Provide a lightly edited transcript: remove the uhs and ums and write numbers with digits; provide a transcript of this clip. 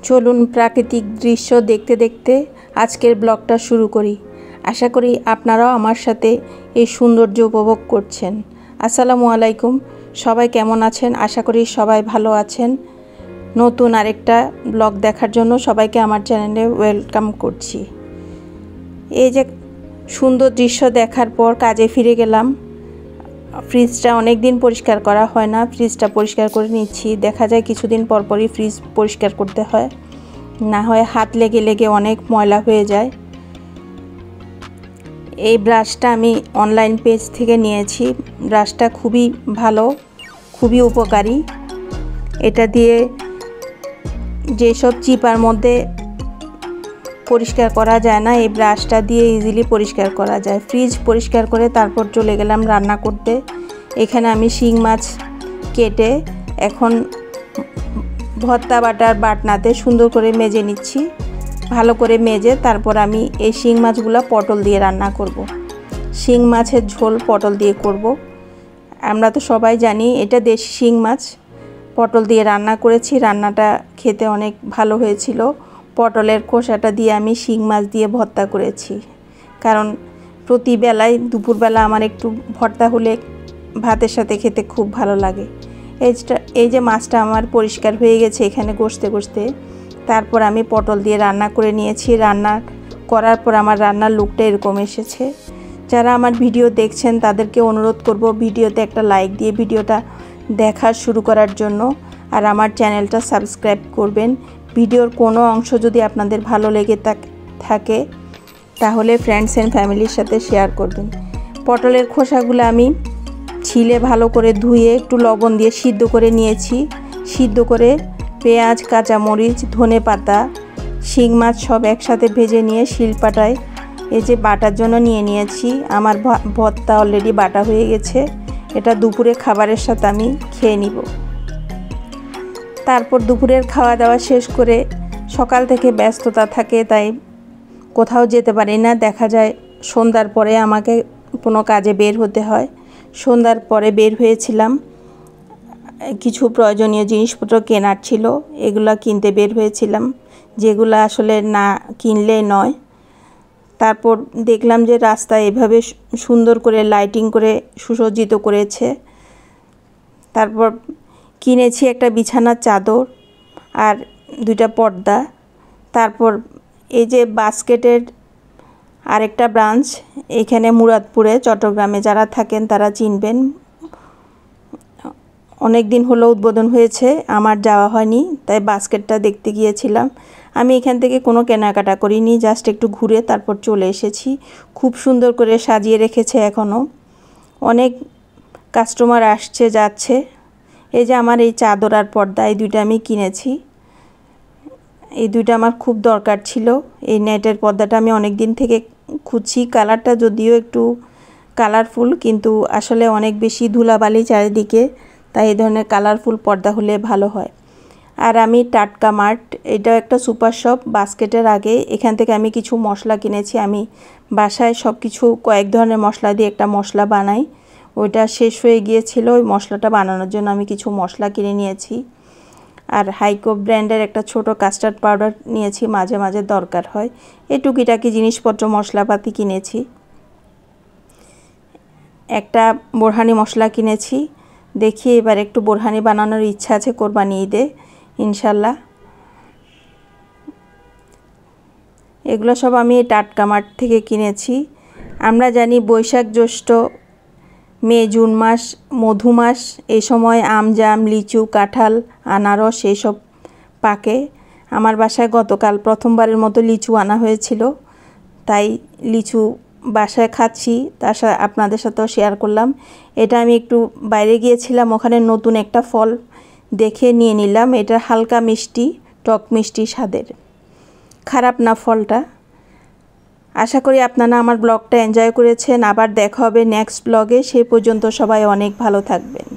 চলুন প্রাকৃতিক দৃশ্য দেখতে দেখতে আজকের ব্লগটা শুরু করি। আশা করি আপনারাও আমার সাথে এই সৌন্দর্য উপভোগ করছেন। আসসালামু আলাইকুম, সবাই কেমন আছেন? আশা করি সবাই ভালো আছেন। নতুন আরেকটা ব্লগ দেখার জন্য সবাইকে আমার চ্যানেলে ওয়েলকাম করছি। এই যে সুন্দর দৃশ্য দেখার পর কাজে ফিরে গেলাম। ফ্রিজটা অনেক দিন পরিষ্কার করা হয় না, ফ্রিজটা পরিষ্কার করে নিচ্ছি। দেখা যায় কিছুদিন পরপরই ফ্রিজ পরিষ্কার করতে হয়, না হয় হাত লেগে লেগে অনেক ময়লা হয়ে যায়। এই ব্রাশটা আমি অনলাইন পেজ থেকে নিয়েছি। ব্রাশটা খুবই ভালো, খুবই উপকারী। এটা দিয়ে যেসব চিপার মধ্যে পরিষ্কার করা যায় না, এই ব্রাশটা দিয়ে ইজিলি পরিষ্কার করা যায়। ফ্রিজ পরিষ্কার করে তারপর চলে গেলাম রান্না করতে। এখানে আমি শিং মাছ কেটে এখন ভর্তা বাটার বাটনাতে সুন্দর করে মেজে নিচ্ছি। ভালো করে মেজে তারপর আমি এই শিং মাছগুলো পটল দিয়ে রান্না করব। শিং মাছের ঝোল পটল দিয়ে করব। আমরা তো সবাই জানি এটা দেশি শিং মাছ। পটল দিয়ে রান্না করেছি, রান্নাটা খেতে অনেক ভালো হয়েছিল। পটলের খোসাটা দিয়ে আমি শিং মাছ দিয়ে ভর্তা করেছি, কারণ প্রতিবেলায় দুপুরবেলা আমার একটু ভর্তা হলে ভাতের সাথে খেতে খুব ভালো লাগে। এই যে মাছটা আমার পরিষ্কার হয়ে গেছে এখানে কষতে কষতে। তারপর আমি পটল দিয়ে রান্না করে নিয়েছি। রান্না করার পর আমার রান্নার লুকটা এরকম এসেছে। যারা আমার ভিডিও দেখছেন তাদেরকে অনুরোধ করব ভিডিওতে একটা লাইক দিয়ে ভিডিওটা দেখা শুরু করার জন্য, আর আমার চ্যানেলটা সাবস্ক্রাইব করবেন। ভিডিওর কোনো অংশ যদি আপনাদের ভালো লেগে থাকে তাহলে ফ্রেন্ডস অ্যান্ড ফ্যামিলির সাথে শেয়ার করবেন। পটলের খোসাগুলো আমি ছিলে ভালো করে ধুয়ে একটু লবণ দিয়ে সিদ্ধ করে নিয়েছি। সিদ্ধ করে পেঁয়াজ, কাঁচামরিচ, ধনেপাতা, শিং মাছ সব একসাথে ভেজে নিয়ে শিলপাটায় এই যে বাটার জন্য নিয়ে নিয়েছি। আমার ভর্তা অলরেডি বাটা হয়ে গেছে। এটা দুপুরে খাবারের সাথে আমি খেয়ে নিব। তারপর দুপুরের খাওয়া দাওয়া শেষ করে সকাল থেকে ব্যস্ততা থাকে, তাই কোথাও যেতে পারি না। দেখা যায় সন্ধ্যার পরে আমাকে কোনো কাজে বের হতে হয়। সন্ধ্যার পরে বের হয়েছিলাম, কিছু প্রয়োজনীয় জিনিসপত্র কেনার ছিল, এগুলো কিনতে বের হয়েছিলাম, যেগুলো আসলে না কিনলে নয়। তারপর দেখলাম যে রাস্তায় এভাবে সুন্দর করে লাইটিং করে সুসজ্জিত করেছে। তারপর কিনেছি একটা বিছানার চাদর আর দুইটা পর্দা। তারপর এই যে বাস্কেটের আরেকটা ব্রাঞ্চ এখানে মুরাদপুরে, চট্টগ্রামে যারা থাকেন তারা চিনবেন। অনেক দিন হলো উদ্বোধন হয়েছে, আমার যাওয়া হয়নি, তাই বাস্কেটটা দেখতে গিয়েছিলাম। আমি এখান থেকে কোনো কেনাকাটা করিনি, জাস্ট একটু ঘুরে তারপর চলে এসেছি। খুব সুন্দর করে সাজিয়ে রেখেছে, এখনও অনেক কাস্টমার আসছে যাচ্ছে। এই যে আমার এই চাদর আর পর্দা, এই দুইটা আমি কিনেছি। এই দুইটা আমার খুব দরকার ছিল। এই নেটের পর্দাটা আমি অনেক দিন থেকে খুঁজছি। কালারটা যদিও একটু কালারফুল, কিন্তু আসলে অনেক বেশি ধুলাবালি চারিদিকে, তাই এই ধরনের কালারফুল পর্দা হলে ভালো হয়। আর আমি টাটকা মার্ট, এটা একটা সুপার শপ, বাস্কেটের আগে এখান থেকে আমি কিছু মশলা কিনেছি। আমি বাসায় সব কিছু কয়েক ধরনের মশলা দিয়ে একটা মশলা বানাই, ওইটা শেষ হয়ে গিয়েছিল। ওই মশলাটা বানানোর জন্য আমি কিছু মশলা কিনে নিয়েছি। আর হাইকো ব্র্যান্ডের একটা ছোট কাস্টার্ড পাউডার নিয়েছি, মাঝে মাঝে দরকার হয়। এই টুকিটাকি জিনিসপত্র মশলাপাতি কিনেছি। একটা বোরহানি মশলা কিনেছি। দেখি এবার একটু বোরহানি বানানোর ইচ্ছা আছে কোরবানি ঈদে ইনশাল্লাহ। এগুলো সব আমি টাটকা মাঠ থেকে কিনেছি। আমরা জানি বৈশাখ, জ্যৈষ্ঠ, মে, জুন মাস মধু মাস, এই সময় আম, জাম, লিচু, কাঁঠাল, আনারস এইসব পাকে। আমার বাসায় গতকাল প্রথমবারের মতো লিচু আনা হয়েছিল, তাই লিচু বাসায় খাচ্ছি, তার সাথে আপনাদের সাথেও শেয়ার করলাম। এটা আমি একটু বাইরে গিয়েছিলাম, ওখানে নতুন একটা ফল দেখে নিয়ে নিলাম। এটা হালকা মিষ্টি, টক মিষ্টি স্বাদের, খারাপ না ফলটা। আশা করি আপনারা আমার ব্লগটা এনজয় করেছেন। আবার দেখা হবে নেক্সট ব্লগে। সেই পর্যন্ত সবাই অনেক ভালো থাকবেন।